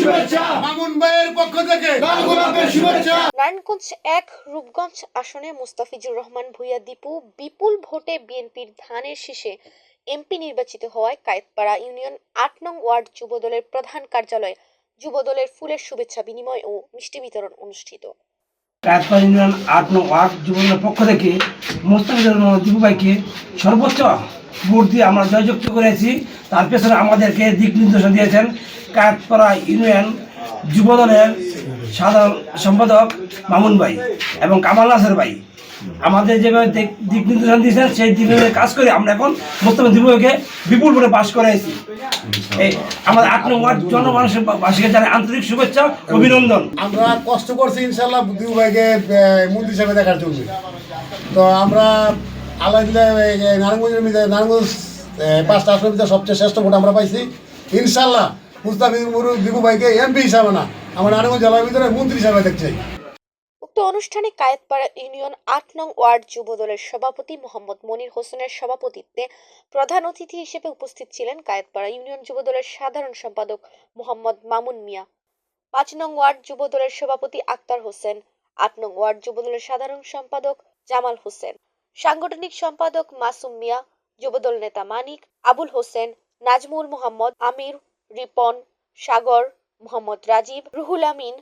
শুভেচ্ছা। মামুন ভাইয়ের পক্ষ থেকে লাল গোলাপের শুভেচ্ছা। নারায়ণগঞ্জ ১ রূপগঞ্জ আসনে মুস্তাফিজুর রহমান ভূঁইয়া দীপু বিপুল ভোটে বিএনপির ধানের শীষে এমপি নির্বাচিত হওয়ায় কায়েতপাড়া ইউনিয়ন ৮ নং ওয়ার্ড যুবদলের প্রধান কার্যালয়ে যুবদলের ফুলের শুভেচ্ছা বিনিময় ও মিষ্টি বিতরণ অনুষ্ঠিত। কায়েতপাড়া ইউনিয়ন ৮ নং ওয়ার্ড যুবদলের পক্ষ থেকে মুস্তাফিজুর রহমান দীপু ভাইকে সর্বোচ্চ ভোট দিয়ে আমরা জয়যুক্ত করেছি। তার পেছনে আমাদেরকে দিক নির্দেশনা দিয়েছেন কায়েতপাড়া ইউনিয়ন যুবদলের সাধারণ সম্পাদক মামুন ভাই এবং কামাল নাসের ভাই। আমাদের যেভাবে দিক নির্দেশনা দিয়েছেন সেই দিক নির্দেশে কাজ করে আমরা এখন মুস্তাফিজুর দীপু ভাইকে বিপুল ভোটে পাস করেছি। এই আমাদের ৮ নং ওয়ার্ড জনমানুষের বাসীকে জানাই আন্তরিক শুভেচ্ছা, অভিনন্দন। আমরা কষ্ট করছি ইনশাল্লাহ দীপু ভাইকে মন্ত্রী হিসাবে দেখার জন্য। তো আমরা আল্লাহ দিলে নারায়ণগঞ্জ ৫টা আসনের ভিতরে সবচেয়ে শ্রেষ্ঠ ভোট আমরা পাইছি ইনশাল্লাহ। মুস্তাফিজুর দীপু ভাইকে এমপি হিসাবে না, আমরা নারায়ণগঞ্জ জেলার ভিতরে মন্ত্রী হিসাবে দেখতে চাই। উক্ত অনুষ্ঠানে কায়েতপাড়া ইউনিয়ন ৮ নং ওয়ার্ড যুবদলের সভাপতি মোহাম্মদ মনির হোসেনের সভাপতিত্বে প্রধান অতিথি হিসেবে উপস্থিত ছিলেন কায়েতপাড়া ইউনিয়ন যুবদলের সাধারণ সম্পাদক মোহাম্মদ মামুন মিয়া, ৫ নং ওয়ার্ড যুবদলের সভাপতি আক্তার হোসেন, ৮ নং ওয়ার্ড যুবদলের সাধারণ সম্পাদক জামাল হোসেন, সাংগঠনিক সম্পাদক মাসুম মিয়া, যুবদল নেতা মানিক, আবুল হোসেন, নাজমুল মোহাম্মদ, আমির, রিপন, সাগর, মোহাম্মদ রাজীব, রুহুল আমিন,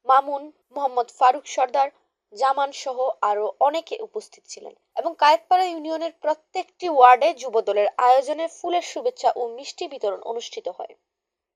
মামুন, মোহাম্মদ ফারুক সর্দার, জামান সহ আরো অনেকে উপস্থিত ছিলেন এবং কায়েতপাড়া ইউনিয়নের প্রত্যেকটি ওয়ার্ডে যুবদলের আয়োজনে ফুলের শুভেচ্ছা ও মিষ্টি বিতরণ অনুষ্ঠিত হয়।